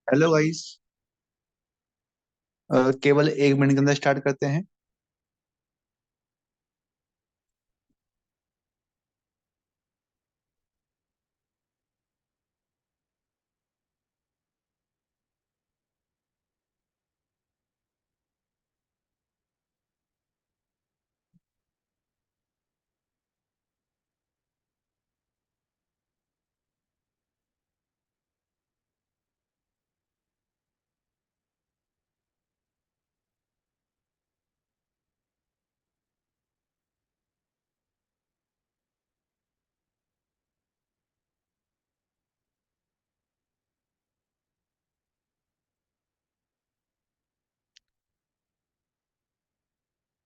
Hello guys. केवल 1 minute के अंदर स्टार्ट करते हैं।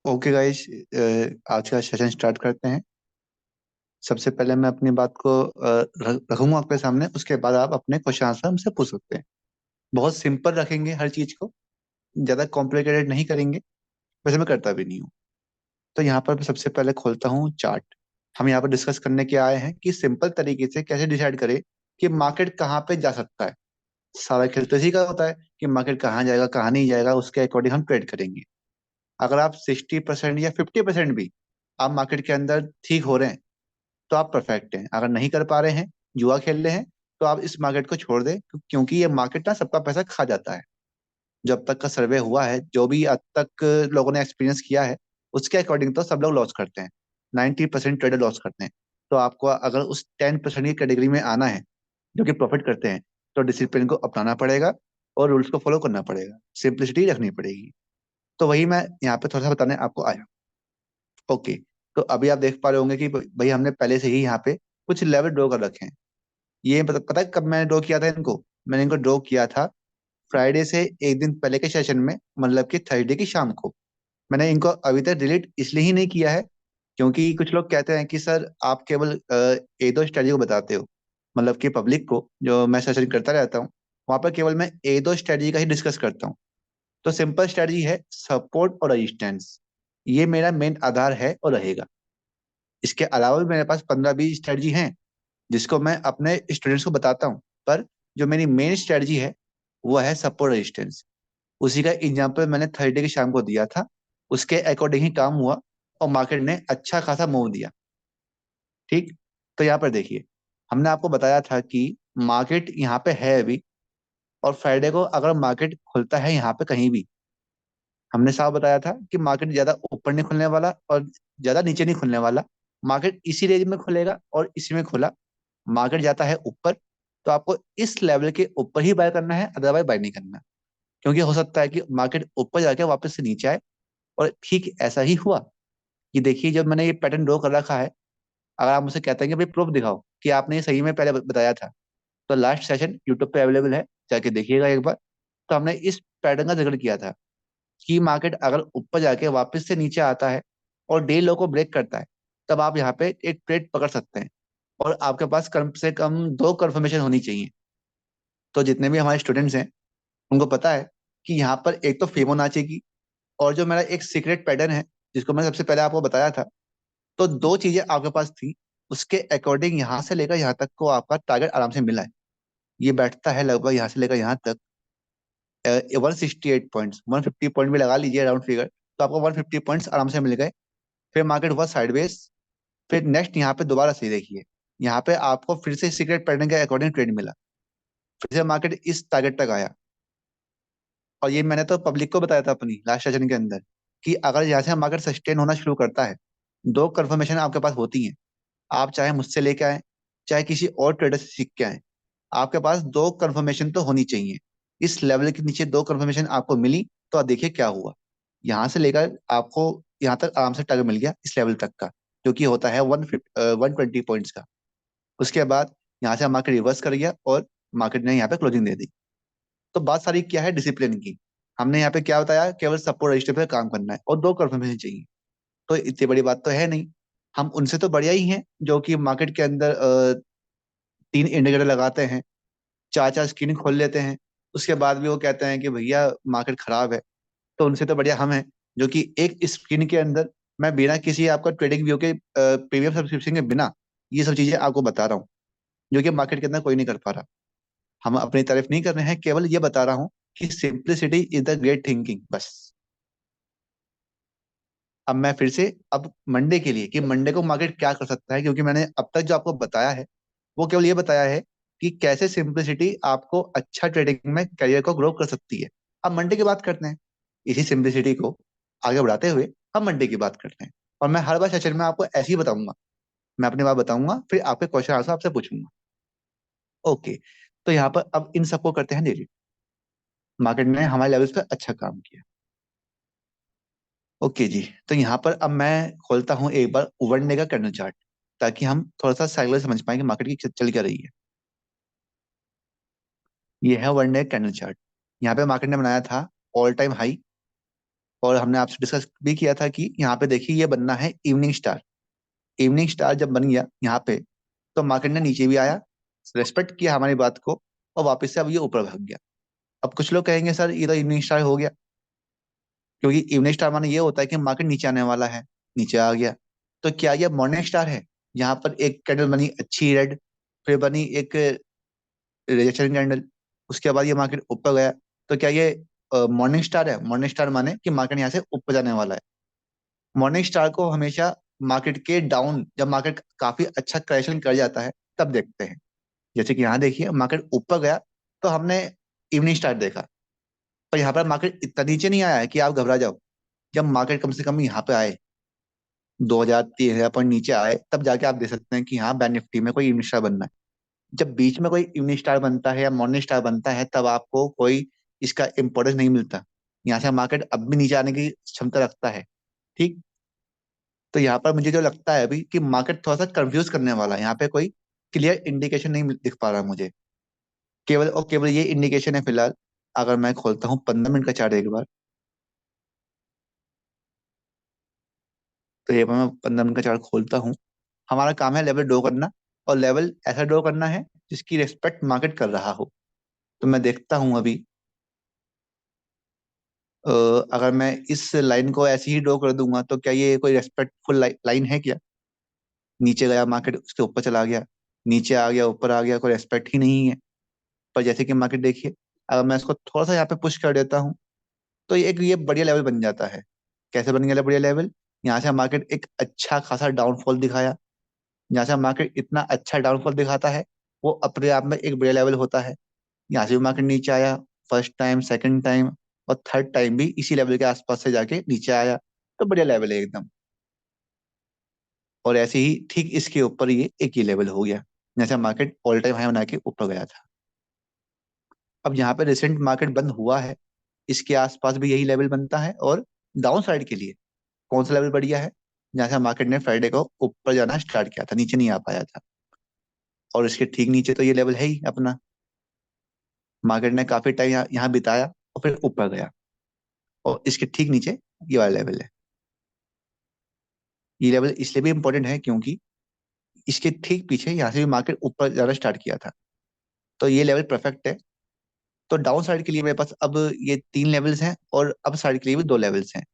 ओके गाइस, आज का सेशन स्टार्ट करते हैं। सबसे पहले मैं अपनी बात को रखूंगा आपके सामने, उसके बाद आप अपने क्वेश्चन आंसर हमसे पूछ सकते हैं। बहुत सिंपल रखेंगे हर चीज को, ज्यादा कॉम्प्लिकेटेड नहीं करेंगे। वैसे मैं करता भी नहीं हूँ। तो यहाँ पर मैं सबसे पहले खोलता हूँ चार्ट। हम यहाँ पर डिस्कस करने के आए हैं कि सिंपल तरीके से कैसे डिसाइड करें कि मार्केट कहाँ पे जा सकता है। सारा खेल तो इसी का होता है कि मार्केट कहाँ जाएगा कहाँ नहीं जाएगा, उसके अकॉर्डिंग हम ट्रेड करेंगे। अगर आप 60% या 50% भी आप मार्केट के अंदर ठीक हो रहे हैं तो आप परफेक्ट हैं। अगर नहीं कर पा रहे हैं, जुआ खेल रहे हैं, तो आप इस मार्केट को छोड़ दें, क्योंकि ये मार्केट ना सबका पैसा खा जाता है। जब तक का सर्वे हुआ है, जो भी अब तक लोगों ने एक्सपीरियंस किया है, उसके अकॉर्डिंग तो सब लोग लॉस करते हैं। 90% ट्रेडर लॉस करते हैं। तो आपको अगर उस 10% की कैटेगरी में आना है जो कि प्रॉफिट करते हैं, तो डिसिप्लिन को अपनाना पड़ेगा और रूल्स को फॉलो करना पड़ेगा, सिंप्लिसिटी रखनी पड़ेगी। तो वही मैं यहाँ पे थोड़ा सा बताने आपको आया। ओके। तो अभी आप देख पा रहे होंगे कि भाई हमने पहले से ही यहाँ पे कुछ लेवल ड्रॉ कर रखे हैं। ये पता है कब मैंने ड्रॉ किया था इनको? मैंने इनको ड्रॉ किया था फ्राइडे से एक दिन पहले के सेशन में, मतलब कि थर्सडे की शाम को। मैंने इनको अभी तक डिलीट इसलिए ही नहीं किया है क्योंकि कुछ लोग कहते हैं कि सर आप केवल एक दो स्ट्रेटजी को बताते हो, मतलब कि पब्लिक को जो मैं सेशन करता रहता हूँ वहां पर केवल मैं एक दो स्ट्रेटजी का ही डिस्कस करता हूँ। तो सिंपल स्ट्रेटजी है सपोर्ट और रेजिस्टेंस। ये मेरा मेन आधार है और रहेगा। इसके अलावा भी मेरे पास 15-20 स्ट्रेटजी हैं जिसको मैं अपने स्टूडेंट्स को बताता हूँ। पर जो मेरी मेन स्ट्रेटजी है वो है सपोर्ट रेजिस्टेंस। उसी का एग्जाम्पल मैंने थर्सडे की शाम को दिया था। उसके अकॉर्डिंग ही काम हुआ और मार्केट ने अच्छा खासा मूव दिया। ठीक। तो यहाँ पर देखिए, हमने आपको बताया था कि मार्केट यहाँ पे है अभी, और फ्राइडे को अगर मार्केट खुलता है यहाँ पे कहीं भी, हमने साफ बताया था कि मार्केट ज्यादा ऊपर नहीं खुलने वाला और ज्यादा नीचे नहीं खुलने वाला। मार्केट इसी रेंज में खुलेगा और इसी में खुला। मार्केट जाता है ऊपर, तो आपको इस लेवल के ऊपर ही बाय करना है, अदरवाइज बाय नहीं करना। क्योंकि हो सकता है कि मार्केट ऊपर जाके वापस से नीचे आए। और ठीक ऐसा ही हुआ कि देखिए, जब मैंने ये पैटर्न ड्रॉ कर रखा है, अगर आप मुझे कहते हैं कि भाई प्रूफ दिखाओ कि आपने ये सही में पहले बताया था, तो लास्ट सेशन यूट्यूब पे अवेलेबल है, जाके देखिएगा एक बार। तो हमने इस पैटर्न का जिक्र किया था कि मार्केट अगर ऊपर जाके वापस से नीचे आता है और डे लो को ब्रेक करता है, तब आप यहाँ पे एक ट्रेड पकड़ सकते हैं। और आपके पास कम से कम दो कंफर्मेशन होनी चाहिए। तो जितने भी हमारे स्टूडेंट्स हैं उनको पता है कि यहाँ पर एक तो फिबोनाची की, और जो मेरा एक सीक्रेट पैटर्न है जिसको मैंने सबसे पहले आपको बताया था। तो दो चीजें आपके पास थी। उसके अकॉर्डिंग यहाँ से लेकर यहाँ तक को आपका टारगेट आराम से मिला है। ये बैठता है लगभग यहाँ से लेकर यहाँ तक 168 पॉइंट्स, 150 पॉइंट भी लगा लीजिए राउंड फिगर, तो आपको 150 पॉइंट्स आराम से मिल गए। फिर मार्केट हुआ साइडवेज। फिर नेक्स्ट यहाँ पे दोबारा से देखिए, यहाँ पे आपको फिर से सीक्रेट पैटर्न के अकॉर्डिंग ट्रेड मिला। फिर से मार्केट इस टारगेट तक आया। और ये मैंने तो पब्लिक को बताया था अपनी लास्ट सेशन के अंदर कि अगर यहाँ से मार्केट सस्टेन होना शुरू करता है, दो कंफर्मेशन आपके पास होती हैं। आप चाहे मुझसे लेके आए, चाहे किसी और ट्रेडर से सीख के आए, आपके पास दो कंफर्मेशन तो होनी चाहिए। इस लेवल के नीचे दो कंफर्मेशन आपको मिली, तो आप देखिए क्या हुआ। यहाँ से लेकर आपको यहाँ तक आराम से टारगेट मिल गया इस लेवल तक का, जो कि होता है 120 पॉइंट्स का। उसके बाद यहाँ से मार्केट रिवर्स कर गया और मार्केट ने यहाँ पे क्लोजिंग दे दी। तो बात सारी क्या है, डिसिप्लिन की। हमने यहाँ पे क्या बताया, केवल सपोर्ट रजिस्टर पे काम करना है और दो कंफर्मेशन चाहिए। तो इतनी बड़ी बात तो है नहीं। हम उनसे तो बढ़िया ही हैं जो कि मार्केट के अंदर 3 इंडिकेटर लगाते हैं, चार चार स्क्रीन खोल लेते हैं, उसके बाद भी वो कहते हैं कि भैया मार्केट खराब है। तो उनसे तो बढ़िया हम हैं जो कि एक स्क्रीन के अंदर, मैं बिना किसी आपका ट्रेडिंग व्यू के प्रीमियम सब्सक्रिप्शन के बिना ये सब चीजें आपको बता रहा हूँ, जो कि मार्केट के अंदर कोई नहीं कर पा रहा। हम अपनी तारीफ नहीं कर रहे हैं, केवल ये बता रहा हूँ कि simplicity is the great thinking, बस। अब मैं फिर से, अब मंडे के लिए, कि मंडे को मार्केट क्या कर सकता है, क्योंकि मैंने अब तक जो आपको बताया है वो केवल ये बताया है कि कैसे सिंप्लिसिटी आपको अच्छा ट्रेडिंग में करियर को ग्रो कर सकती है। अब मंडे की बात करते हैं, इसी सिंप्लिसिटी को आगे बढ़ाते हुए हम मंडे की बात करते हैं। और मैं हर बार सेशन में आपको ऐसे ही बताऊंगा, मैं अपनी बात बताऊंगा, फिर आपके क्वेश्चन आंसर आपसे पूछूंगा। ओके, तो यहाँ पर अब इन सबको करते हैं डिलीट। मार्केट ने हमारे लेवल्स पे अच्छा काम किया। ओके जी, तो यहाँ पर अब मैं खोलता हूँ एक बार वन डे का कैंडल चार्ट, ताकि हम थोड़ा सा साइकिल समझ पाए कि मार्केट की चल क्या रही है। ये है वन डे कैंडल चार्ट। यहाँ पे मार्केट ने बनाया था ऑल टाइम हाई, और हमने आपसे डिस्कस भी किया था कि यहाँ पे देखिए ये बनना है इवनिंग स्टार। इवनिंग स्टार जब बन गया यहाँ पे, तो मार्केट ने नीचे भी आया, रेस्पेक्ट किया हमारी बात को, और वापस से अब ये ऊपर भाग गया। अब कुछ लोग कहेंगे सर ये तो इवनिंग स्टार हो गया, क्योंकि इवनिंग स्टार माने ये होता है कि मार्केट नीचे आने वाला है, नीचे आ गया। तो क्या ये मॉर्निंग स्टार है? यहाँ पर एक कैंडल बनी अच्छी रेड, फिर बनी एक रिजेक्शन कैंडल, उसके बाद ये मार्केट ऊपर गया। तो क्या ये मॉर्निंग स्टार है? मॉर्निंग स्टार माने कि मार्केट यहाँ से ऊपर जाने वाला है। मॉर्निंग स्टार को हमेशा मार्केट के डाउन, जब मार्केट काफी अच्छा करेक्शन कर जाता है तब देखते हैं। जैसे कि यहाँ देखिए मार्केट ऊपर गया तो हमने इवनिंग स्टार देखा, पर यहाँ पर मार्केट इतना नीचे नहीं आया है कि आप घबरा जाओ। जब मार्केट कम से कम यहाँ पे आए, 2,000 3,000 पॉइंट नीचे आए, तब जाके आप देख सकते हैं कि हाँ बैंक निफ्टी में कोई इवनिंग स्टार बनना है। जब बीच में कोई इवनिंग स्टार बनता है या मॉर्निंग स्टार बनता है, तब आपको कोई इसका इंपॉर्टेंस नहीं मिलता। यहाँ से मार्केट अब भी नीचे आने की क्षमता रखता है। ठीक, तो यहाँ पर मुझे जो लगता है अभी कि मार्केट थोड़ा सा कंफ्यूज करने वाला है, यहाँ पे कोई क्लियर इंडिकेशन नहीं दिख पा रहा मुझे। केवल और केवल ये इंडिकेशन है फिलहाल। अगर मैं खोलता हूँ 15 मिनट का चार्ट एक बार, तो ये मैं 15 मिनट का चार्ट खोलता हूँ। हमारा काम है लेवल ड्रॉ करना, और लेवल ऐसा ड्रॉ करना है जिसकी रिस्पेक्ट मार्केट कर रहा हो। तो मैं देखता हूँ अभी, अ, अगर मैं इस लाइन को ऐसे ही ड्रॉ कर दूंगा तो क्या ये कोई रेस्पेक्टफुल लाइन है क्या? नीचे गया मार्केट, उसके ऊपर चला गया, नीचे आ गया, ऊपर आ गया, कोई रेस्पेक्ट ही नहीं है। पर जैसे कि मार्केट देखिए, अगर मैं इसको थोड़ा सा यहाँ पे पुश कर देता हूँ, तो ये बढ़िया लेवल बन जाता है। कैसे बन गया बढ़िया लेवल? यहाँ से मार्केट एक अच्छा खासा डाउनफॉल दिखाया। यहाँ से मार्केट इतना अच्छा डाउनफॉल दिखाता है, वो अपने आप में एक बढ़िया लेवल होता है। यहाँ से भी मार्केट नीचे आया, फर्स्ट टाइम, सेकंड टाइम, और थर्ड टाइम भी इसी लेवल के आसपास से जाके नीचे आया। तो बढ़िया लेवल है एकदम। और ऐसे ही ठीक इसके ऊपर ये एक ही लेवल हो गया, जैसे मार्केट ऑल टाइम हाई बना के ऊपर गया था। अब यहाँ पे रिसेंट मार्केट बंद हुआ है, इसके आसपास भी यही लेवल बनता है। और डाउन साइड के लिए कौन सा लेवल बढ़िया है? जहाँ से मार्केट ने फ्राइडे को ऊपर जाना स्टार्ट किया था, नीचे नहीं आ पाया था। और इसके ठीक नीचे तो ये लेवल है ही अपना। मार्केट ने काफी टाइम यहाँ बिताया और फिर ऊपर गया, और इसके ठीक नीचे ये वाला लेवल है। ये लेवल इसलिए भी इंपॉर्टेंट है क्योंकि इसके ठीक पीछे यहाँ से भी मार्केट ऊपर जाना स्टार्ट किया था। तो ये लेवल परफेक्ट है। तो डाउन साइड के लिए मेरे पास अब ये 3 लेवल्स हैं, और अप साइड के लिए भी 2 लेवल्स हैं।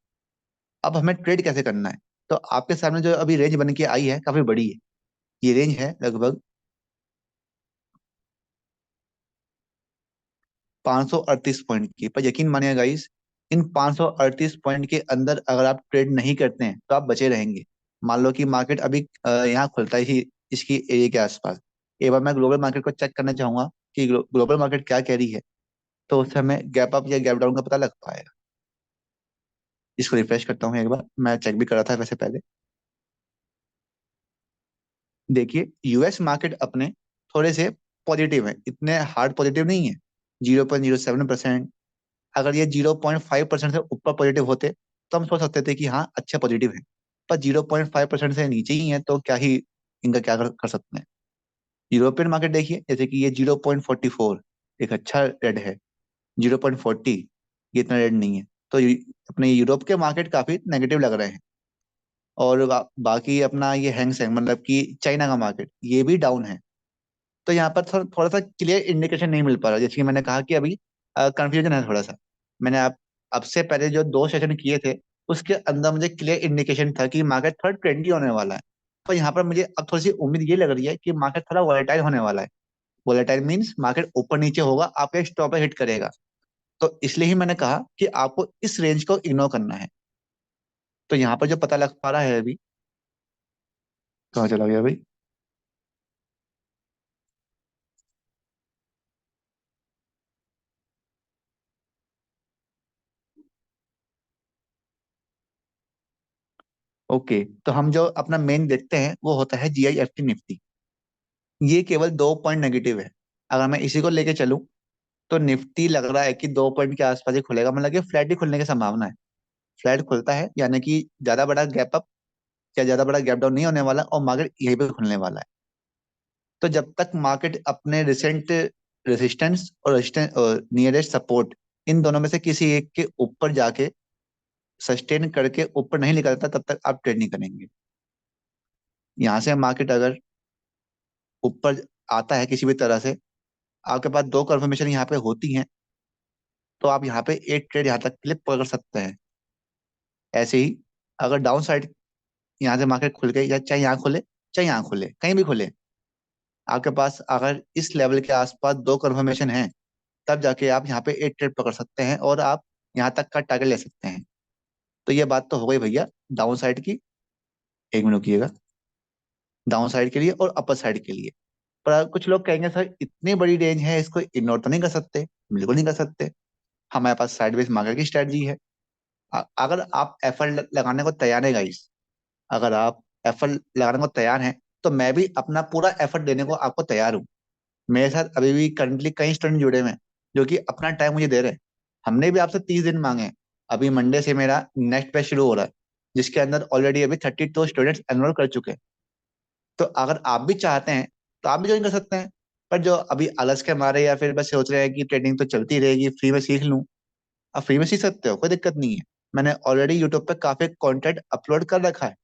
अब हमें ट्रेड कैसे करना है? तो आपके सामने जो अभी रेंज बन के आई है काफी बड़ी है। ये रेंज है लगभग 538 पॉइंट की। पर यकीन मानिए गाइस, इन 538 पॉइंट के अंदर अगर आप ट्रेड नहीं करते हैं तो आप बचे रहेंगे। मान लो कि मार्केट अभी यहाँ खुलता ही इसकी एरिया के आसपास, एक बार मैं ग्लोबल मार्केट को चेक करना चाहूंगा कि ग्लोबल मार्केट क्या कह रही है, तो उससे हमें गैप अप या गैप डाउन का पता लग पाएगा। इसको रिफ्रेश करता हूँ एक बार, मैं चेक भी करा था वैसे पहले। देखिए यूएस मार्केट अपने थोड़े से पॉजिटिव है, इतने हार्ड पॉजिटिव नहीं है। 0.07%। अगर ये 0.5% से ऊपर पॉजिटिव होते तो हम सोच सकते थे कि हाँ अच्छा पॉजिटिव है। पर 0.5% से नीचे ही है, तो क्या ही इनका क्या कर सकते हैं। यूरोपियन मार्केट देखिए, जैसे कि ये 0.44 एक अच्छा रेड है। 0.40 ये इतना रेड नहीं है। तो अपने यूरोप के मार्केट काफी नेगेटिव लग रहे हैं। और बाकी अपना ये हैंगसेंग मतलब कि चाइना का मार्केट ये भी डाउन है। तो यहाँ पर थोड़ा सा क्लियर इंडिकेशन नहीं मिल पा रहा, जैसे कि मैंने कहा कि अभी कंफ्यूजन है थोड़ा सा। मैंने आप अब से पहले जो 2 सेशन किए थे उसके अंदर मुझे क्लियर इंडिकेशन था कि मार्केट थोड़ा ट्रेंडी होने वाला है। पर यहाँ पर मुझे अब थोड़ी सी उम्मीद ये लग रही है कि मार्केट थोड़ा वॉलेटाइल होने वाला है। वोलेटाइल मीन्स मार्केट ऊपर नीचे होगा, आपका स्टॉप हिट करेगा। तो इसलिए ही मैंने कहा कि आपको इस रेंज को इग्नोर करना है। तो यहाँ पर जो पता लग पा रहा है अभी, कहाँ चला गया भाई? ओके, तो हम जो अपना मेन देखते हैं वो होता है GIFT निफ्टी। ये केवल 2 पॉइंट नेगेटिव है। अगर मैं इसी को लेके चलूं तो निफ्टी लग रहा है कि 2 पॉइंट के आसपास ही खुलेगा, मतलब कि फ्लैट ही खुलने की संभावना है। फ्लैट खुलता है यानी कि ज्यादा बड़ा गैप अप या ज्यादा बड़ा गैप डाउन नहीं होने वाला, और मार्केट यहीं पे खुलने वाला है। तो जब तक मार्केट अपने रिसेंट रेजिस्टेंस और रेजिस्टेंस नियरेस्ट सपोर्ट, इन दोनों में से किसी एक के ऊपर जाके सस्टेन करके ऊपर नहीं निकलता, तब तक आप ट्रेड नहीं करेंगे। यहाँ से मार्केट अगर ऊपर आता है किसी भी तरह से, आपके पास दो कंफर्मेशन यहाँ पे होती हैं, तो आप यहाँ पे एक ट्रेड यहाँ तक क्लिप पकड़ सकते हैं। ऐसे ही अगर डाउन साइड यहाँ से मार्केट खुल गई, या चाहे यहाँ खुले चाहे यहाँ खुले, कहीं भी खुले, आपके पास अगर इस लेवल के आसपास दो कंफर्मेशन है, तब जाके आप यहाँ पे एक ट्रेड पकड़ सकते हैं और आप यहाँ तक का टारगेट ले सकते हैं। तो ये बात तो हो गई भैया डाउन साइड की। एक मिनट रुकिएगा। डाउन साइड के लिए और अपर साइड के लिए। पर कुछ लोग कहेंगे सर इतनी बड़ी रेंज है, इसको इग्नोर तो नहीं कर सकते? बिल्कुल नहीं कर सकते। हमारे पास साइडवेज मार्केट की स्ट्रेटजी है। अगर आप एफर्ट लगाने को तैयार है गाइस, अगर आप एफर्ट लगाने को तैयार हैं, तो मैं भी अपना पूरा एफर्ट देने को आपको तैयार हूँ। मेरे साथ अभी भी करंटली कई स्टूडेंट जुड़े हुए हैं जो कि अपना टाइम मुझे दे रहे हैं। हमने भी आपसे 30 दिन मांगे हैं। अभी मंडे से मेरा नेक्स्ट बैच शुरू हो रहा है, जिसके अंदर ऑलरेडी अभी 32 स्टूडेंट्स एनरोल कर चुके हैं। तो अगर आप भी चाहते हैं तो आप भी ज्वाइन कर सकते हैं। पर जो अभी आलस के मारे या फिर बस सोच रहे हैं कि ट्रेडिंग तो चलती रहेगी, फ्री में सीख लूं, आप फ्री में सीख सकते हो, कोई दिक्कत नहीं है। मैंने ऑलरेडी यूट्यूब पे काफी कंटेंट अपलोड कर रखा है।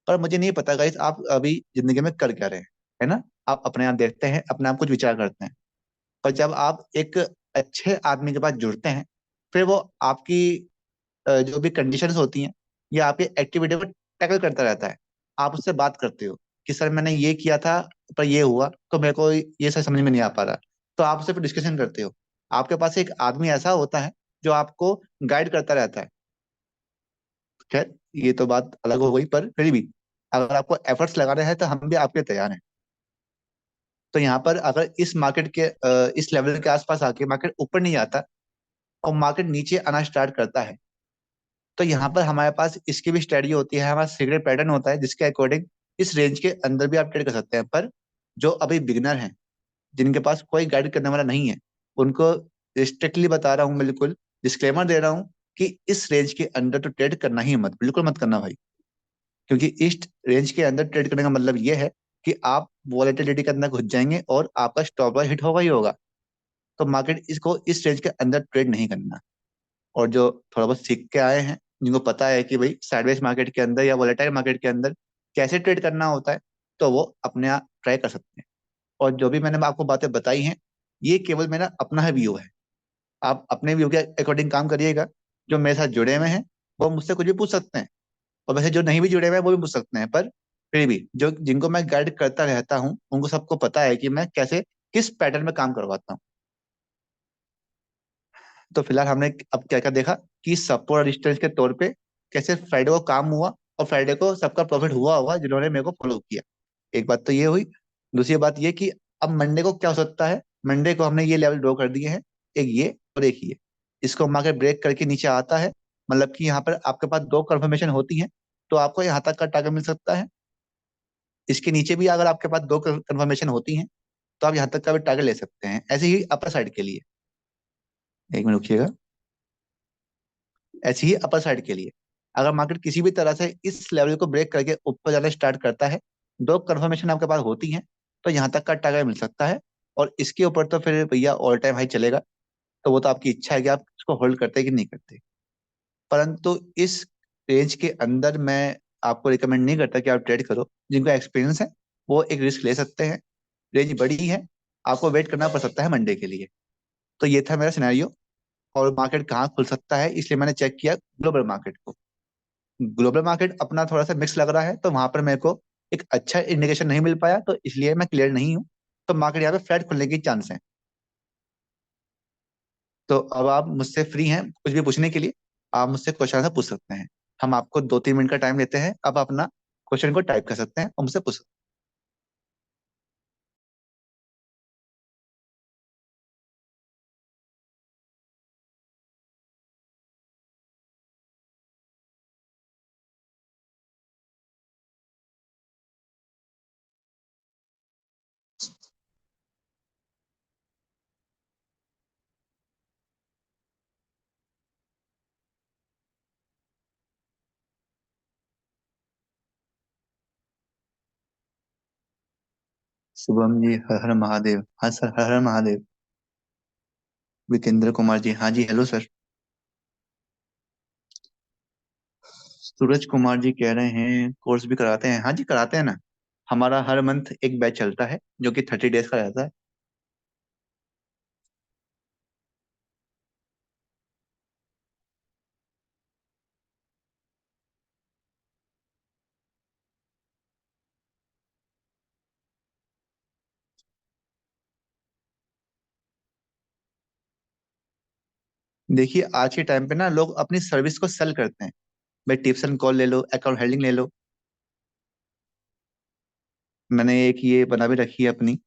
पर मुझे नहीं पता गाइस आप अभी जिंदगी में कर क्या रहे हैं, है ना? आप अपने आप देखते हैं, अपने आप कुछ विचार करते हैं। पर जब आप एक अच्छे आदमी के पास जुड़ते हैं, फिर वो आपकी जो भी कंडीशंस होती हैं या आपकी एक्टिविटी को टैकल करता रहता है। आप उससे बात करते हो कि सर मैंने ये किया था, पर ये हुआ तो मेरे को ये सर समझ में नहीं आ पा रहा। तो आप उससे फिर डिस्कशन करते हो। आपके पास एक आदमी ऐसा होता है जो आपको गाइड करता रहता है। खैर, ये तो बात अलग हो गई, पर फिर भी अगर आपको एफर्ट्स लगाने हैं तो हम भी आपके तैयार हैं। तो यहाँ पर अगर इस मार्केट के इस लेवल के आसपास आके मार्केट ऊपर नहीं आता और मार्केट नीचे आना स्टार्ट करता है, तो यहाँ पर हमारे पास इसकी भी स्ट्रेटजी होती है, हमारा सीक्रेट पैटर्न होता है जिसके अकॉर्डिंग इस रेंज के अंदर भी आप ट्रेड कर सकते हैं। पर जो अभी बिगिनर हैं, जिनके पास कोई गाइड करने वाला नहीं है, उनको स्ट्रिक्टली बता रहा हूँ, बिल्कुल डिस्क्लेमर दे रहा हूँ कि इस रेंज के अंदर तो ट्रेड करना ही मत, बिल्कुल मत करना भाई। क्योंकि इस रेंज के अंदर ट्रेड करने का मतलब ये है कि आप वॉलेटिलिटी के अंदर घुस जाएंगे और आपका स्टॉप लॉस हिट होगा ही होगा। तो मार्केट इसको इस रेंज के अंदर ट्रेड नहीं करना। और जो थोड़ा बहुत सीख के आए हैं, जिनको पता है कि भाई साइडवेज मार्केट के अंदर या वोलेटाइल मार्केट के अंदर कैसे ट्रेड करना होता है, तो वो अपने आप ट्राई कर सकते हैं। और जो भी मैंने आपको बातें बताई हैं, ये केवल मेरा अपना ही व्यू है। आप अपने व्यू के अकॉर्डिंग काम करिएगा। जो मेरे साथ जुड़े हुए हैं वो मुझसे कुछ भी पूछ सकते हैं, और वैसे जो नहीं भी जुड़े हुए हैं वो भी पूछ सकते हैं। पर फिर भी जो जिनको मैं गाइड करता रहता हूँ, उनको सबको पता है कि मैं कैसे किस पैटर्न में काम करवाता हूँ। तो फिलहाल हमने अब क्या क्या देखा कि सपोर्ट और रेजिस्टेंस के तौर पे कैसे फ्राइडे को काम हुआ, और फ्राइडे को सबका प्रॉफिट हुआ होगा जिन्होंने मेरे को फॉलो किया। एक बात तो ये हुई। दूसरी बात ये कि अब मंडे को क्या हो सकता है। मंडे को हमने ये लेवल ड्रॉ कर दिए हैं, एक ये और एक ये। इसको मार्केट ब्रेक करके नीचे आता है, मतलब कि यहाँ पर आपके पास दो कंफर्मेशन होती हैं, तो आपको यहाँ तक का टारगेट मिल सकता है। इसके नीचे भी अगर आपके पास दो कंफर्मेशन होती हैं, तो आप यहाँ तक का भी टारगेट ले सकते हैं। ऐसे ही अपर साइड के लिए, एक मिनट रुकिएगा, ऐसे ही अपर साइड के लिए अगर मार्केट किसी भी तरह से इस लेवल को ब्रेक करके ऊपर जाना स्टार्ट करता है, दो कंफर्मेशन आपके पास होती हैं, तो यहाँ तक का टारगेट मिल सकता है। और इसके ऊपर तो फिर भैया ऑल टाइम हाई चलेगा। तो वो तो आपकी इच्छा है कि आप इसको होल्ड करते हैं कि नहीं करते। परंतु इस रेंज के अंदर मैं आपको रिकमेंड नहीं करता कि आप ट्रेड करो। जिनको एक्सपीरियंस है वो एक रिस्क ले सकते हैं। रेंज बड़ी है, आपको वेट करना पड़ सकता है मंडे के लिए। तो ये था मेरा सिनेरियो। और मार्केट कहाँ खुल सकता है, इसलिए मैंने चेक किया ग्लोबल मार्केट को। ग्लोबल मार्केट अपना थोड़ा सा मिक्स लग रहा है, तो वहां पर मेरे को एक अच्छा इंडिकेशन नहीं मिल पाया, तो इसलिए मैं क्लियर नहीं हूँ। तो मार्केट यहाँ पे फ्लैट खुलने की चांस है। तो अब आप मुझसे फ्री हैं कुछ भी पूछने के लिए, आप मुझसे क्वेश्चन आंसर पूछ सकते हैं। हम आपको 2-3 मिनट का टाइम लेते हैं, अब अपना क्वेश्चन को टाइप कर सकते हैं और मुझसे पूछ सकते हैं। शुभम जी, हर हर महादेव। हाँ सर, हर हर महादेव। विकेंद्र कुमार जी, हाँ जी, हेलो सर। सूरज कुमार जी कह रहे हैं कोर्स भी कराते हैं, हाँ जी कराते हैं ना। हमारा हर मंथ एक बैच चलता है जो कि 30 डेज का रहता है। देखिए आज के टाइम पे ना लोग अपनी सर्विस को सेल करते हैं। भाई टिप्स एंड कॉल ले लो, अकाउंट हेल्डिंग ले लो। मैंने एक ये बना भी रखी है अपनी,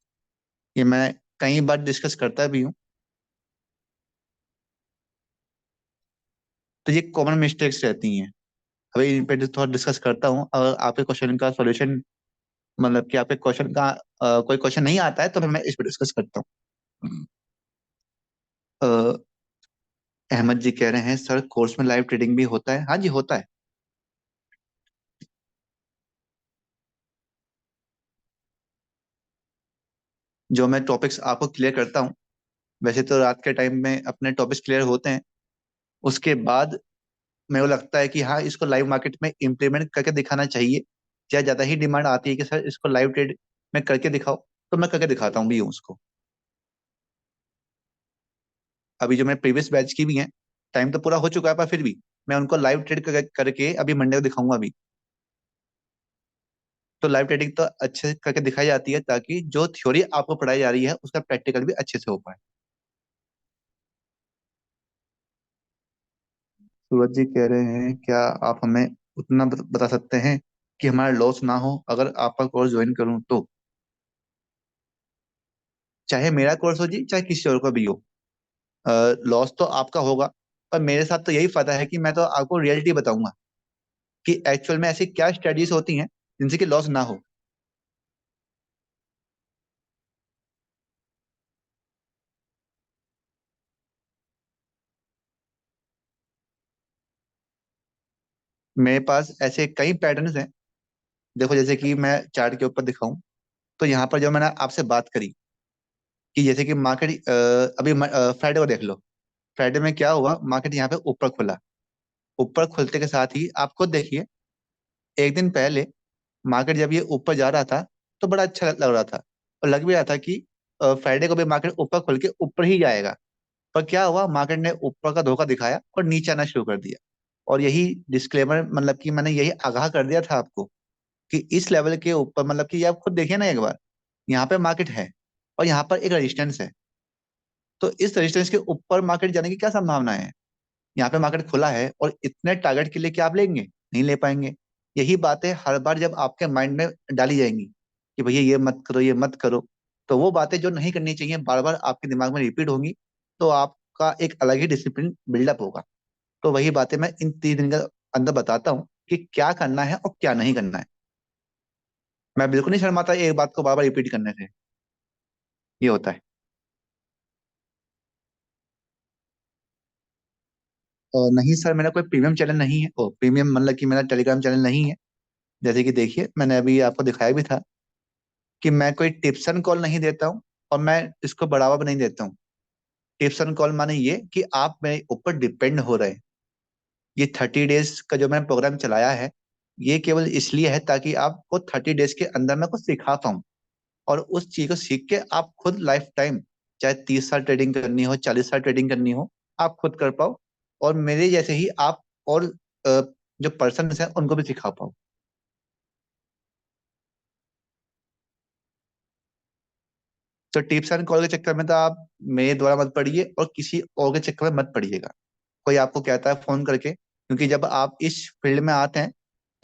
ये मैं कई बार डिस्कस करता भी हूँ। तो ये कॉमन मिस्टेक्स रहती हैं। अभी इन पे थोड़ा डिस्कस करता हूँ, अगर आपके क्वेश्चन का सॉल्यूशन, मतलब कि आपके क्वेश्चन का कोई क्वेश्चन नहीं आता है तो फिर मैं इस पर डिस्कस करता हूँ। अ, अहमद जी कह रहे हैं सर कोर्स में लाइव ट्रेडिंग भी होता है, हाँ जी होता है। जो मैं टॉपिक्स आपको क्लियर करता हूँ, वैसे तो रात के टाइम में अपने टॉपिक्स क्लियर होते हैं। उसके बाद मेरे को लगता है कि हाँ इसको लाइव मार्केट में इम्प्लीमेंट करके दिखाना चाहिए। या ज्यादा ही डिमांड आती है कि सर इसको लाइव ट्रेड में करके दिखाओ, तो मैं करके दिखाता हूँ भी हूँ उसको। अभी जो मैं प्रीवियस बैच की भी हैं, टाइम तो पूरा हो चुका है पर फिर भी मैं उनको लाइव ट्रेड करके अभी मंडे को दिखाऊंगा अभी। तो लाइव ट्रेडिंग तो अच्छे से करके दिखाई जाती है ताकि जो थ्योरी आपको पढ़ाई जा रही है उसका प्रैक्टिकल भी अच्छे से हो पाए। सूरज जी कह रहे हैं क्या आप हमें उतना बता सकते हैं कि हमारा लॉस ना हो अगर आपका कोर्स ज्वाइन करूं तो। चाहे मेरा कोर्स हो जी चाहे किसी और का भी हो, लॉस तो आपका होगा, पर मेरे साथ तो यही फायदा है कि मैं तो आपको रियलिटी बताऊंगा कि एक्चुअल में ऐसी क्या स्ट्रेटजीज होती हैं जिनसे कि लॉस ना हो। मेरे पास ऐसे कई पैटर्न्स हैं। देखो जैसे कि मैं चार्ट के ऊपर दिखाऊं, तो यहाँ पर जो मैंने आपसे बात करी कि जैसे कि मार्केट अभी फ्राइडे को देख लो। फ्राइडे में क्या हुआ, मार्केट यहाँ पे ऊपर खुला। ऊपर खुलते के साथ ही आप खुद देखिए, एक दिन पहले मार्केट जब ये ऊपर जा रहा था तो बड़ा अच्छा लग रहा था और लग भी रहा था कि फ्राइडे को भी मार्केट ऊपर खुल के ऊपर ही जाएगा। पर क्या हुआ, मार्केट ने ऊपर का धोखा दिखाया और नीचे आना शुरू कर दिया। और यही डिस्क्लेमर, मतलब कि मैंने यही आगाह कर दिया था आपको कि इस लेवल के ऊपर, मतलब कि ये आप खुद देखिए ना एक बार, यहाँ पे मार्केट है और यहाँ पर एक रेजिस्टेंस है। तो इस रेजिस्टेंस के ऊपर मार्केट जाने की क्या संभावना है। यहाँ पे मार्केट खुला है और इतने टारगेट के लिए क्या आप लेंगे, नहीं ले पाएंगे। यही बातें हर बार जब आपके माइंड में डाली जाएंगी कि भैया ये मत करो ये मत करो, तो वो बातें जो नहीं करनी चाहिए बार बार आपके दिमाग में रिपीट होंगी। तो आपका एक अलग ही डिसिप्लिन बिल्डअप होगा। तो वही बातें मैं इन 3 दिन के अंदर बताता हूँ कि क्या करना है और क्या नहीं करना है। मैं बिल्कुल नहीं शर्माता एक बात को बार बार रिपीट करने से। ये होता है। और नहीं सर, मेरा कोई प्रीमियम चैनल नहीं है, ओ प्रीमियम मतलब कि मेरा टेलीग्राम चैनल नहीं है। जैसे कि देखिए मैंने अभी आपको दिखाया भी था कि मैं कोई टिप्स एंड कॉल नहीं देता हूँ और मैं इसको बढ़ावा भी नहीं देता हूँ। टिप्स एंड कॉल माने ये कि आप मेरे ऊपर डिपेंड हो रहे हैं। ये 30 डेज का जो मैंने प्रोग्राम चलाया है, ये केवल इसलिए है ताकि आपको 30 डेज के अंदर मैं कुछ सिखा पाऊँ। और उस चीज को सीख के आप खुद लाइफ टाइम, चाहे 30 साल ट्रेडिंग करनी हो 40 साल ट्रेडिंग करनी हो, आप खुद कर पाओ। और मेरे जैसे ही आप और जो पर्सन है उनको भी सिखा पाओ। तो टिप्स एंड कॉल के चक्कर में तो आप मेरे द्वारा मत पड़िए और किसी और के चक्कर में मत पड़िएगा। कोई आपको कहता है फोन करके, क्योंकि जब आप इस फील्ड में आते हैं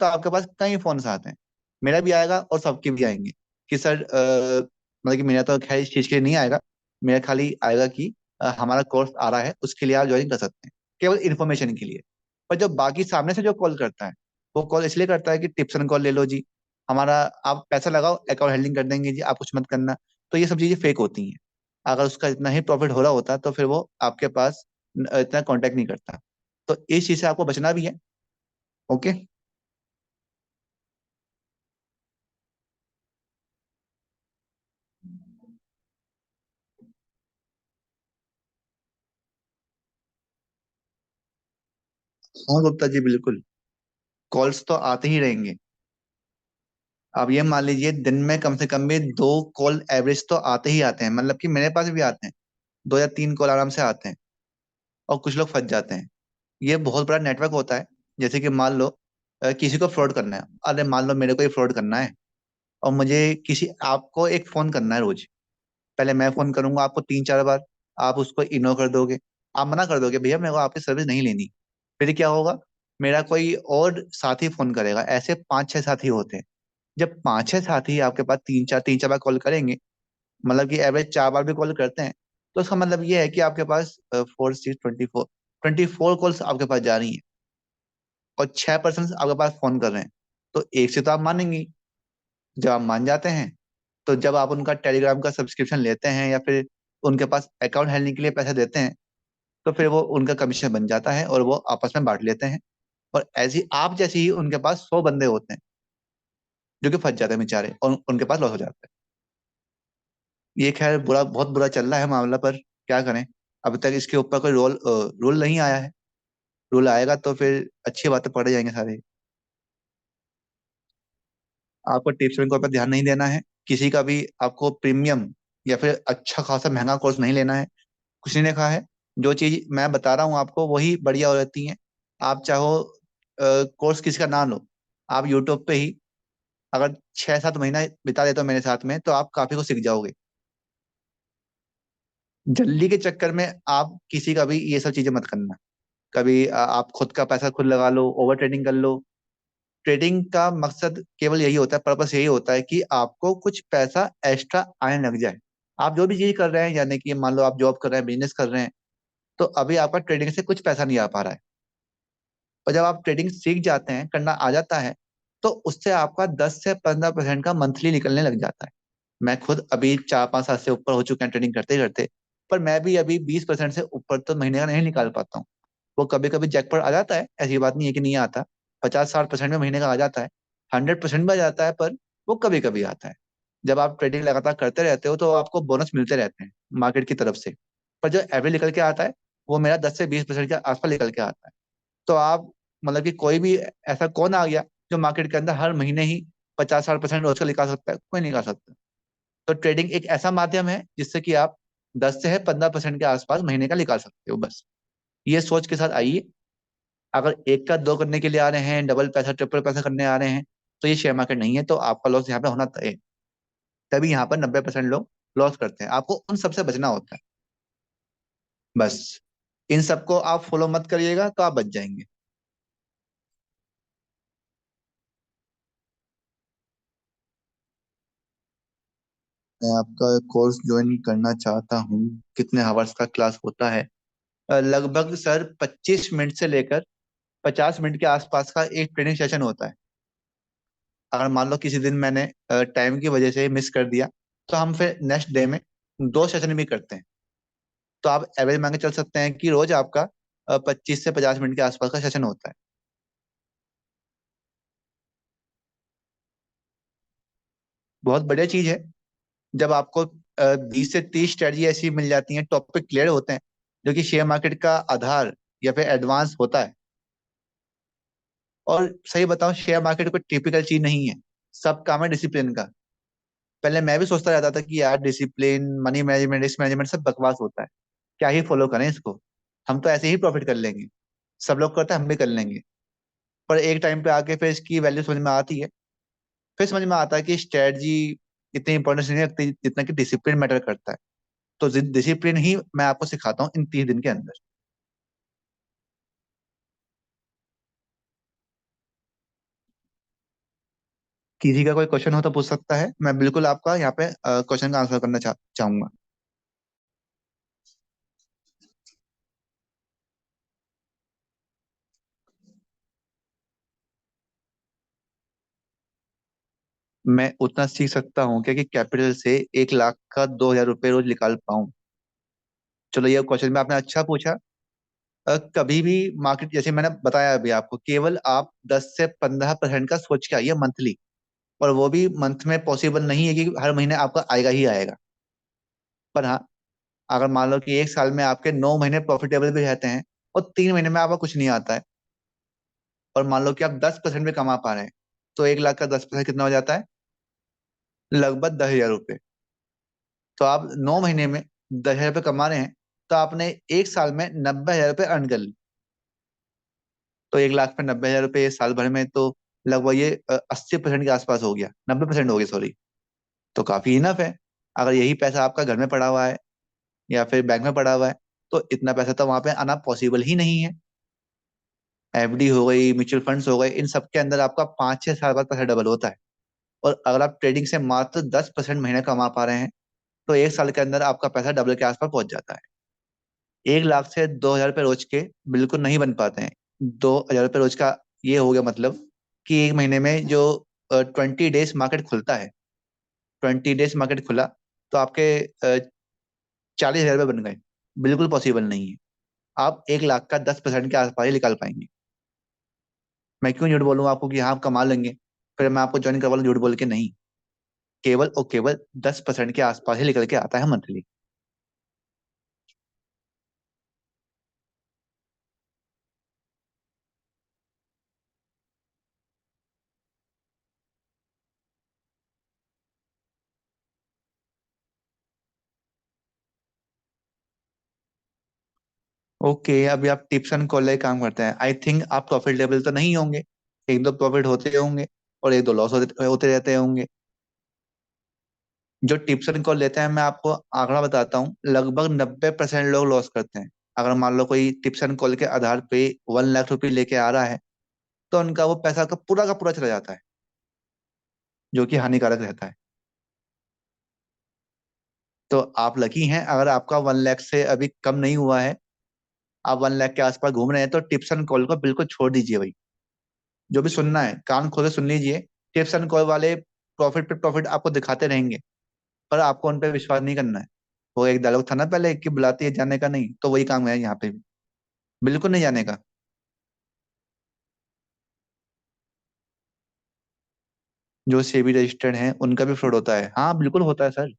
तो आपके पास कई फोन आते हैं। मेरा भी आएगा और सबके भी आएंगे कि सर मतलब कि मेरा तो खैर इस चीज के लिए नहीं आएगा। मेरा खाली आएगा कि हमारा कोर्स आ रहा है, उसके लिए आप ज्वाइन कर सकते हैं, केवल इन्फॉर्मेशन के लिए। पर जो बाकी सामने से जो कॉल करता है, वो कॉल इसलिए करता है कि टिप्स एंड कॉल ले लो जी, हमारा आप पैसा लगाओ अकाउंट हैंडलिंग कर देंगे जी, आप कुछ मत करना। तो ये सब चीजें फेक होती हैं। अगर उसका इतना ही प्रॉफिट हो रहा होता तो फिर वो आपके पास इतना कांटेक्ट नहीं करता। तो इस चीज से आपको बचना भी है। ओके। हाँ गुप्ता जी, बिल्कुल। कॉल्स तो आते ही रहेंगे। आप ये मान लीजिए दिन में कम से कम भी 2 कॉल एवरेज तो आते ही आते हैं, मतलब कि मेरे पास भी आते हैं। 2 या 3 कॉल आराम से आते हैं। और कुछ लोग फंस जाते हैं। ये बहुत बड़ा नेटवर्क होता है। जैसे कि मान लो किसी को फ्रॉड करना है। अरे मान लो मेरे को ही फ्रॉड करना है, और मुझे किसी आपको एक फोन करना है रोज। पहले मैं फोन करूंगा आपको 3 4 बार। आप उसको इग्नोर कर दोगे। आप मना कर दोगे भैया मेरे को आपकी सर्विस नहीं लेनी। फिर क्या होगा? मेरा कोई और साथी फोन करेगा। ऐसे 5 6 साथी होते हैं। जब 5 6 साथी आपके पास तीन चार बार कॉल करेंगे, मतलब कि एवरेज 4 बार भी कॉल करते हैं, तो उसका मतलब ये है कि आपके पास 4 6 24 24 कॉल्स आपके पास जा रही हैं। और 6 पर्सन आपके पास फोन कर रहे हैं। तो एक से तो आप मानेंगे ही। जब आप मान जाते हैं, तो जब आप उनका टेलीग्राम का सब्सक्रिप्शन लेते हैं या फिर उनके पास अकाउंट हैंडलिंग के लिए पैसे देते हैं, तो फिर वो उनका कमीशन बन जाता है और वो आपस में बांट लेते हैं। और ऐसी आप जैसे ही उनके पास 100 बंदे होते हैं जो कि फंस जाते हैं बेचारे, और उनके पास लॉस हो जाता है। ये खैर बुरा, बहुत बुरा चल रहा है मामला, पर क्या करें। अभी तक इसके ऊपर कोई रूल नहीं आया है। रूल आएगा तो फिर अच्छी बातें पढ़े जाएंगे सारे। आपको टिप्स एंड पर ध्यान नहीं देना है। किसी का भी आपको प्रीमियम या फिर अच्छा खासा महंगा कोर्स नहीं लेना है। कुछ नहीं लिखा है। जो चीज मैं बता रहा हूँ आपको वही बढ़िया हो जाती है। आप चाहो कोर्स किसी का ना लो, आप यूट्यूब पे ही अगर 6 7 महीना बिता देते हो मेरे साथ में, तो आप काफी कुछ सीख जाओगे। जल्दी के चक्कर में आप किसी का भी ये सब चीजें मत करना। कभी आप खुद का पैसा खुद लगा लो, ओवर ट्रेडिंग कर लो। ट्रेडिंग का मकसद केवल यही होता है, पर्पस यही होता है कि आपको कुछ पैसा एक्स्ट्रा आने लग जाए। आप जो भी चीज कर रहे हैं, यानी कि मान लो आप जॉब कर रहे हैं, बिजनेस कर रहे हैं, तो अभी आपका ट्रेडिंग से कुछ पैसा नहीं आ पा रहा है। और जब आप ट्रेडिंग सीख जाते हैं, करना आ जाता है, तो उससे आपका 10 से 15% का मंथली निकलने लग जाता है। मैं खुद अभी 4 5 साल से ऊपर हो चुके हैं ट्रेडिंग करते करते। पर मैं भी अभी 20% से ऊपर तो महीने का नहीं निकाल पाता हूँ। वो कभी कभी जैकपॉट आ जाता है, ऐसी बात नहीं है कि नहीं आता। 50 60% में महीने का आ जाता है। 100% में आ जाता है, पर वो कभी कभी आता है। जब आप ट्रेडिंग लगातार करते रहते हो तो आपको बोनस मिलते रहते हैं मार्केट की तरफ से। पर जो एवरेज निकल के आता है, वो मेरा 10 से 20% के आसपास निकल के आता है। तो आप मतलब कि कोई भी ऐसा कौन आ गया जो मार्केट के अंदर हर महीने ही 50 60% रोज का निकाल सकता है? कोई नहीं निकाल सकता। तो ट्रेडिंग एक ऐसा माध्यम है जिससे कि आप 10 से 15% के आसपास महीने का निकाल सकते हो, बस। ये सोच के साथ आइए। अगर एक का दो करने के लिए आ रहे हैं, डबल पैसा ट्रिपल पैसा करने आ रहे हैं, तो ये शेयर मार्केट नहीं है। तो आपका लॉस यहाँ पे होना तय है। तभी यहाँ पर 90% लोग लॉस करते हैं। आपको उन सबसे बचना होता है, बस। इन सबको आप फॉलो मत करिएगा तो आप बच जाएंगे। मैं आपका कोर्स ज्वाइन करना चाहता हूँ। कितने आवर्स का क्लास होता है? लगभग सर 25 मिनट से लेकर 50 मिनट के आसपास का एक ट्रेनिंग सेशन होता है। अगर मान लो किसी दिन मैंने टाइम की वजह से मिस कर दिया, तो हम फिर नेक्स्ट डे में 2 सेशन भी करते हैं। तो आप एवरेज मान के चल सकते हैं कि रोज आपका 25 से 50 मिनट के आसपास का सेशन होता है। बहुत बढ़िया चीज है। जब आपको 20 से 30 स्ट्रेटजी ऐसी मिल जाती हैं, टॉपिक क्लियर होते हैं, जो कि शेयर मार्केट का आधार या फिर एडवांस होता है। और सही बताऊं, शेयर मार्केट कोई टिपिकल चीज नहीं है। सब काम है डिसिप्लिन का। पहले मैं भी सोचता रहता था कि यार discipline, money management, risk management सब बकवास होता है। क्या ही फॉलो करें इसको? हम तो ऐसे ही प्रॉफिट कर लेंगे। सब लोग करते हैं, हम भी कर लेंगे। पर एक टाइम पे आके फिर इसकी वैल्यू समझ में आती है। फिर समझ में आता है कि स्ट्रेटजी इतनी इंपॉर्टेंस नहीं रखती जितना कि डिसिप्लिन मैटर करता है। तो डिसिप्लिन ही मैं आपको सिखाता हूँ इन 30 दिन के अंदर। किसी का कोई क्वेश्चन हो तो पूछ सकता है, मैं बिल्कुल आपका यहाँ पे क्वेश्चन का आंसर करना चाहूंगा। मैं उतना सीख सकता हूँ क्या कि कैपिटल से 1 लाख का 2,000 रुपये रोज निकाल पाऊँ? चलो ये क्वेश्चन में आपने अच्छा पूछा। कभी भी मार्केट, जैसे मैंने बताया अभी आपको, केवल आप 10 से 15% का सोच के आइए मंथली। और वो भी मंथ में पॉसिबल नहीं है कि हर महीने आपका आएगा ही आएगा। पर हाँ, अगर मान लो कि एक साल में आपके 9 महीने प्रॉफिटेबल भी रहते हैं और 3 महीने में आपका कुछ नहीं आता है, और मान लो कि आप 10% भी कमा पा रहे हैं, तो 1 लाख का 10% कितना हो जाता है? लगभग 10,000 रुपये। तो आप 9 महीने में 10,000 रुपये कमा रहे हैं, तो आपने एक साल में 90,000 रुपये अर्न कर ली। तो 1 लाख पे 90,000 रुपये साल भर में, तो लगभग ये 80% के आसपास हो गया, 90% हो गया सॉरी। तो काफी इनफ है। अगर यही पैसा आपका घर में पड़ा हुआ है या फिर बैंक में पड़ा हुआ है, तो इतना पैसा तो वहां पे आना पॉसिबल ही नहीं है। एफडी हो गई, म्यूचुअल फंड्स हो गए, इन सब के अंदर आपका 5-6 साल बाद पैसा डबल होता है। और अगर आप ट्रेडिंग से मात्र 10% महीने कमा पा रहे हैं, तो एक साल के अंदर आपका पैसा डबल के आसपास पहुंच जाता है। 1 लाख से 2,000 रुपये रोज के बिल्कुल नहीं बन पाते हैं। 2,000 रुपये रोज का ये हो गया मतलब कि एक महीने में जो 20 डेज मार्केट खुलता है, 20 डेज मार्केट खुला तो आपके 40,000 रुपये बन गए। बिल्कुल पॉसिबल नहीं है। आप 1 लाख का 10% के आसपास ही निकाल पाएंगे। मैं क्यों झूठ बोलूँ आपको कि हाँ आप कमा लेंगे, फिर मैं आपको ज्वाइन करवा लूँ झूठ बोल के? नहीं। केवल और केवल 10% के आसपास ही निकल के आता है मंथली। ओके, अभी आप टिप्स एंड कॉल काम करते हैं, आई थिंक आप प्रॉफिट लेवल तो नहीं होंगे। एक दो प्रॉफिट होते होंगे और एक दो लॉस होते होते रहते होंगे। जो टिप्स एंड कॉल लेते हैं, मैं आपको आंकड़ा बताता हूँ, लगभग 90% लोग लॉस करते हैं। अगर मान लो कोई टिप्स एंड कॉल के आधार पे 1 लाख रुपए लेके आ रहा है, तो उनका वो पैसा का पूरा चला जाता है, जो कि हानिकारक रहता है। तो आप लकी हैं अगर आपका 1 लाख से अभी कम नहीं हुआ है, आप 1 लाख के आसपास घूम रहे हैं, तो टिप्स एंड कॉल को बिल्कुल छोड़ दीजिए भाई। जो भी सुनना है कान खोल के सुन लीजिए। टिप्स एंड कॉल वाले प्रॉफिट पे प्रॉफिट आपको दिखाते रहेंगे, पर आपको उन पे विश्वास नहीं करना है। वो एक डायलॉग था ना पहले कि बुलाती है जाने का नहीं, तो वही काम है यहाँ पे भी। बिल्कुल नहीं जाने का। जो सेबी रजिस्टर्ड हैं उनका भी फ्रॉड होता है, हाँ बिल्कुल होता है सर।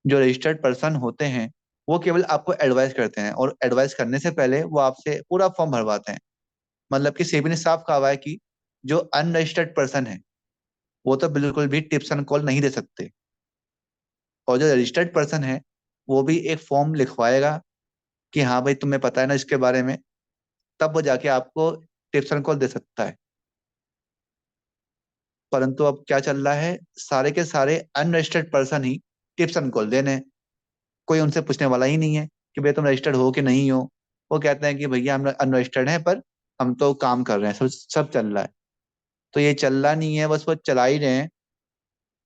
जो रजिस्टर्ड पर्सन होते हैं वो केवल आपको एडवाइस करते हैं, और एडवाइस करने से पहले वो आपसे पूरा फॉर्म भरवाते हैं। मतलब कि सेबी ने साफ कहा हुआ है कि जो अनरजिस्टर्ड पर्सन है वो तो बिल्कुल भी टिप्स एंड कॉल नहीं दे सकते। और जो रजिस्टर्ड पर्सन है वो भी एक फॉर्म लिखवाएगा कि हाँ भाई तुम्हें पता है ना इसके बारे में, तब वो जाके आपको टिप्स एंड कॉल दे सकता है। परंतु अब क्या चल रहा है, सारे के सारे unregistered person he tips and call देने हैं। कोई उनसे पूछने वाला ही नहीं है कि भैया तुम रजिस्टर्ड हो कि नहीं हो। वो कहते हैं कि भैया हम अनरजिस्टर्ड हैं, पर हम तो काम कर रहे हैं, सब सब चल रहा है। तो ये चल रहा नहीं है, बस वो चला ही रहे हैं।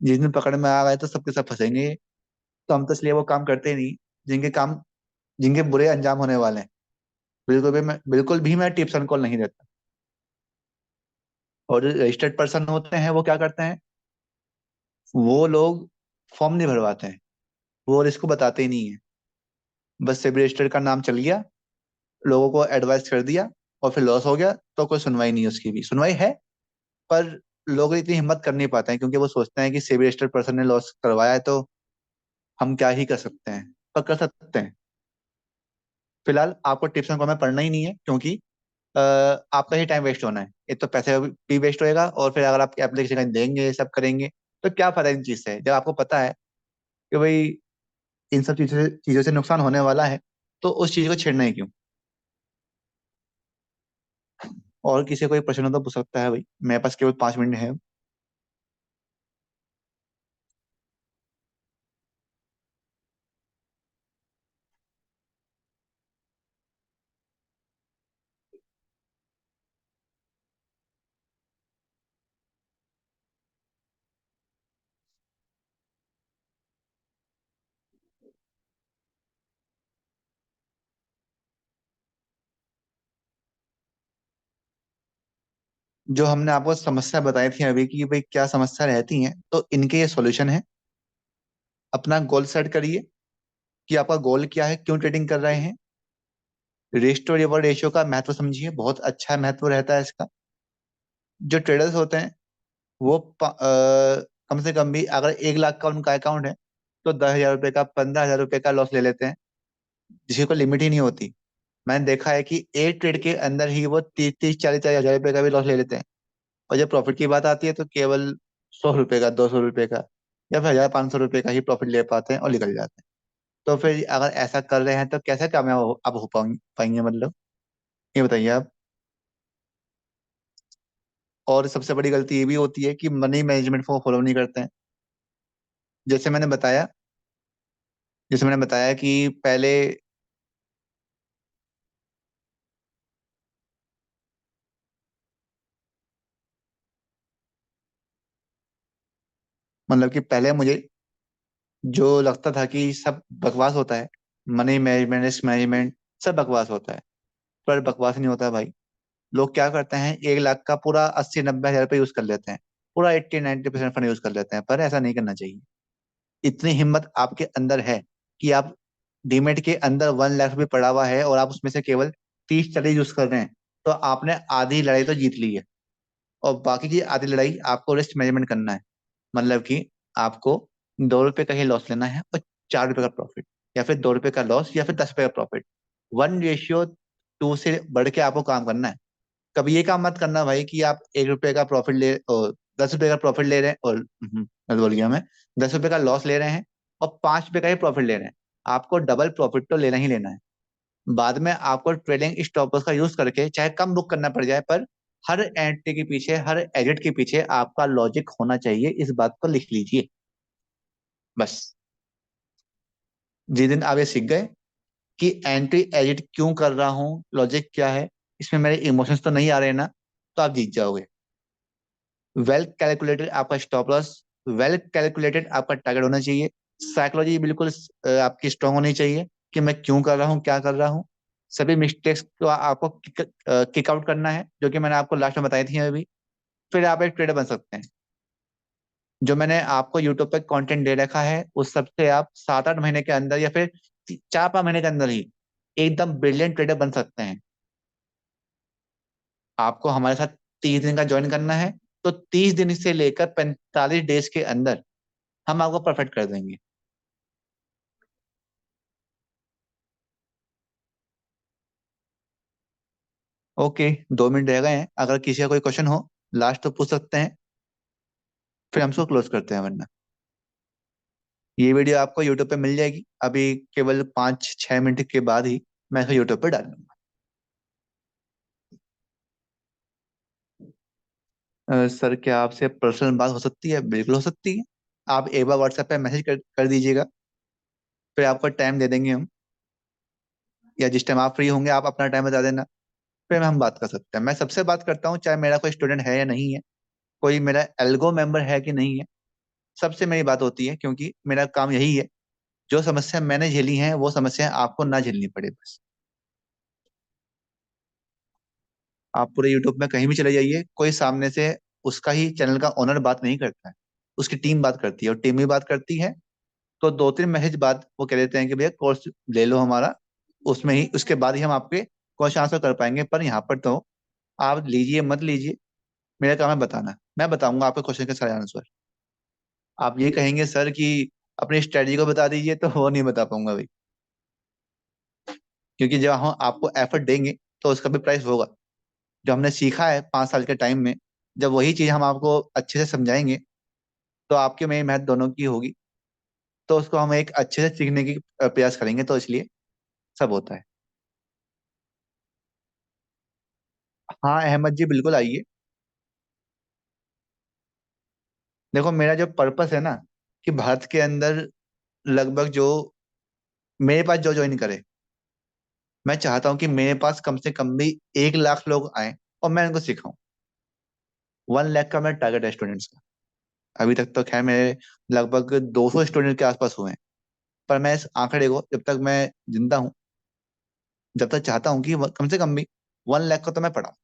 जिस दिन पकड़ में आ गए तो सबके सब फंसेंगे। तो हम तो इसलिए वो काम करते ही नहीं जिनके काम, जिनके बुरे अंजाम होने वाले हैं। बिल्कुल भी मैं टिप्स एंड कॉल नहीं देता। और जो रजिस्टर्ड पर्सन होते हैं वो क्या करते हैं, वो लोग फॉर्म नहीं भरवाते हैं, वो रिस्क बताते ही नहीं है। बस सेबी रजिस्टर्ड का नाम चल गया, लोगों को एडवाइस कर दिया, और फिर लॉस हो गया तो कोई सुनवाई नहीं, उसकी भी सुनवाई है पर लोग इतनी हिम्मत कर नहीं पाते हैं, क्योंकि वो सोचते हैं कि सेबी रजिस्टर्ड पर्सन ने लॉस करवाया है तो हम क्या ही कर सकते हैं। पर कर सकते हैं। फिलहाल आपको टिप्स एंड में पढ़ना ही नहीं है, क्योंकि आपका ही टाइम वेस्ट होना है। एक तो पैसे भी वेस्ट होएगा, और फिर अगर आप एप्लीकेशन देंगे सब करेंगे तो क्या फायदा इन चीज से, जब आपको पता है कि भाई इन सब चीजों से नुकसान होने वाला है, तो उस चीज को छेड़ना ही क्यों। और किसी को कोई प्रश्न हो तो पूछ सकता है भाई, मेरे पास केवल 5 मिनट है। जो हमने आपको समस्या बताई थी अभी कि भाई क्या समस्या रहती है, तो इनके ये सॉल्यूशन है। अपना गोल सेट करिए कि आपका गोल क्या है, क्यों ट्रेडिंग कर रहे हैं। रिस्क टू रिवॉर्ड रेशियो का महत्व समझिए, बहुत अच्छा महत्व रहता है इसका। जो ट्रेडर्स होते हैं वो कम से कम भी अगर 1 लाख का उनका अकाउंट है तो 10,000 रुपये का, 15,000 रुपये का लॉस ले लेते हैं, जिसकी कोई लिमिट ही नहीं होती। मैंने देखा है कि एक ट्रेड के अंदर ही वो 30, 30, 40, 40 हजार रुपये का भी लॉस ले लेते हैं। और जब प्रॉफिट की बात आती है तो केवल 100 रुपये का, 200 रुपये का, या फिर 1,500 रुपये का ही प्रॉफिट ले पाते हैं और निकल जाते हैं। तो फिर अगर ऐसा कर रहे हैं तो कैसे कामयाब आप हो पाएंगे मतलब, ये बताइए आप। और सबसे बड़ी गलती ये भी होती है कि मनी मैनेजमेंट को फॉलो नहीं करते हैं। जैसे मैंने बताया जैसे मैंने बताया कि पहले, मतलब कि पहले मुझे जो लगता था कि सब बकवास होता है, मनी मैनेजमेंट, रिस्क मैनेजमेंट, सब बकवास होता है। पर बकवास नहीं होता भाई। लोग क्या करते हैं, 1 लाख का पूरा 80, 90 हजार रुपये यूज कर लेते हैं, पूरा 80, 90% फंड यूज कर लेते हैं, पर ऐसा नहीं करना चाहिए। इतनी हिम्मत आपके अंदर है कि आप डीमेट के अंदर 1 लाख रुपये पड़ा हुआ है और आप उसमें से केवल 30, 40 यूज कर रहे हैं, तो आपने आधी लड़ाई तो जीत ली है। और बाकी की आधी लड़ाई आपको रिस्क मैनेजमेंट करना है। मतलब कि आपको 2 रुपए का ही लॉस लेना है और 4 रुपए का प्रॉफिट, या फिर 2 रुपए का लॉस या फिर 10 रुपए का प्रॉफिट। 1:2 से बढ़ के आपको काम करना है। कभी ये काम मत करना भाई कि आप 1 रुपए का प्रॉफिट ले और 10 रुपए का प्रॉफिट ले रहे हैं, और गलत बोल गया मैं, 10 रुपए का लॉस ले रहे हैं और 5 रुपए का ही प्रॉफिट ले रहे हैं। आपको डबल प्रॉफिट तो लेना ही लेना है। बाद में आपको ट्रेडिंग स्टॉप लॉस का यूज करके चाहे कम बुक करना पड़ जाए, पर हर एंट्री के पीछे, हर एडिट के पीछे आपका लॉजिक होना चाहिए। इस बात को लिख लीजिए बस। जिस दिन आप ये सीख गए कि एंट्री एडिट क्यों कर रहा हूँ, लॉजिक क्या है, इसमें मेरे इमोशंस तो नहीं आ रहे ना, तो आप जीत जाओगे। वेल कैलकुलेटेड आपका स्टॉप लॉस, वेल कैलकुलेटेड आपका टारगेट होना चाहिए। साइकोलॉजी बिल्कुल आपकी स्ट्रांग होनी चाहिए कि मैं क्यों कर रहा हूँ, क्या कर रहा हूँ। सभी मिस्टेक्स को आपको किक आउट करना है, जो कि मैंने आपको लास्ट में बताई थी अभी। फिर आप एक ट्रेडर बन सकते हैं। जो मैंने आपको यूट्यूब पे कंटेंट दे रखा है उस सबसे आप 7, 8 महीने के अंदर, या फिर 4, 5 महीने के अंदर ही एकदम ब्रिलियंट ट्रेडर बन सकते हैं। आपको हमारे साथ 30 दिन का ज्वाइन करना है, तो 30 दिन से लेकर 45 डेज के अंदर हम आपको परफेक्ट कर देंगे। ओके, 2 मिनट रह गए हैं, अगर किसी का कोई क्वेश्चन हो लास्ट तो पूछ सकते हैं, फिर हम इसको क्लोज करते हैं, वरना ये वीडियो आपको यूट्यूब पे मिल जाएगी अभी, केवल 5, 6 मिनट के बाद ही मैं इसको यूट्यूब पे डाल दूंगा। सर क्या आपसे पर्सनल बात हो सकती है? बिल्कुल हो सकती है। आप एक बार व्हाट्सएप पे मैसेज कर दीजिएगा, फिर आपको टाइम दे देंगे हम, या जिस टाइम आप फ्री होंगे आप अपना टाइम बता देना, फिर हम बात कर सकते हैं। मैं सबसे बात करता हूँ, चाहे मेरा कोई स्टूडेंट है या नहीं है, कोई मेरा एल्गो मेंबर है कि नहीं है, सबसे मेरी बात होती है, क्योंकि मेरा काम यही है, जो समस्या मैंने झेली है वो समस्या आपको ना झेलनी पड़े बस। आप पूरे यूट्यूब में कहीं भी चले जाइए, कोई सामने से उसका ही चैनल का ओनर बात नहीं करता है, उसकी टीम बात करती है, और टीम ही बात करती है। तो 2, 3 मैसेज बाद वो कह देते हैं कि भैया कोर्स ले लो हमारा, उसमें ही उसके बाद ही हम आपके क्वेश्चन आंसर कर पाएंगे। पर यहाँ पर तो आप लीजिए मत लीजिए, मेरा काम है बताना, मैं बताऊंगा आपके क्वेश्चन के सारे आंसर। आप ये कहेंगे सर कि अपनी स्ट्रेटजी को बता दीजिए, तो वो नहीं बता पाऊंगा भाई। क्योंकि जब हम आपको एफर्ट देंगे तो उसका भी प्राइस होगा। जो हमने सीखा है 5 साल के टाइम में, जब वही चीज हम आपको अच्छे से समझाएंगे, तो आपके में मेहनत दोनों की होगी, तो उसको हम एक अच्छे से सीखने की प्रयास करेंगे, तो इसलिए सब होता है। हाँ अहमद जी, बिल्कुल आइए। देखो मेरा जो पर्पस है ना, कि भारत के अंदर लगभग जो मेरे पास जो ज्वाइन करे, मैं चाहता हूँ कि मेरे पास कम से कम भी 1 लाख लोग आए और मैं उनको सिखाऊं। 1 लाख का मेरा टारगेट है स्टूडेंट्स का। अभी तक तो खैर मेरे लगभग 200 स्टूडेंट के आसपास हुए हैं। पर मैं इस आंकड़े को, जब तक मैं जिंदा हूँ, जब तक चाहता हूँ कि कम से कम भी 1 लाख को तो मैं पढ़ाऊं।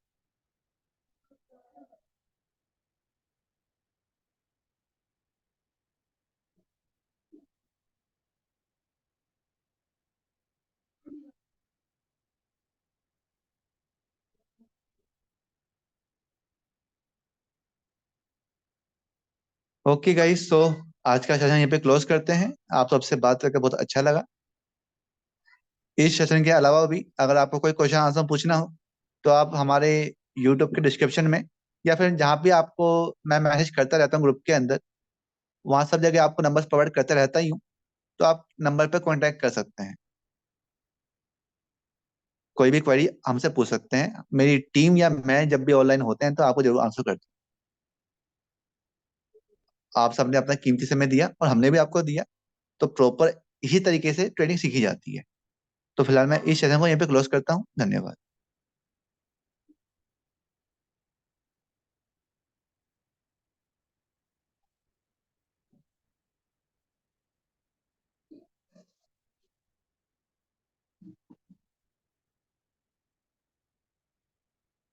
ओके गाइस, तो आज का सेशन यहीं पे क्लोज करते हैं। आप सबसे बात करके बहुत अच्छा लगा। इस सेशन के अलावा भी अगर आपको कोई क्वेश्चन आंसर पूछना हो तो आप हमारे यूट्यूब के डिस्क्रिप्शन में या फिर जहाँ भी आपको, मैं मैसेज करता रहता हूँ ग्रुप के अंदर, वहाँ सब जगह आपको नंबर प्रोवाइड करता रहता ही हूँ। तो आप नंबर पर कांटेक्ट कर सकते हैं। कोई भी क्वेरी हमसे पूछ सकते हैं। मेरी टीम या मैं जब भी ऑनलाइन होते हैं तो आपको जरूर आंसर करते हैं। आप सबने अपना कीमती समय दिया और हमने भी आपको दिया। तो प्रॉपर इसी तरीके से ट्रेनिंग सीखी जाती है। तो फिलहाल मैं इस सेशन को यहीं पे क्लोज करता हूँ। धन्यवाद।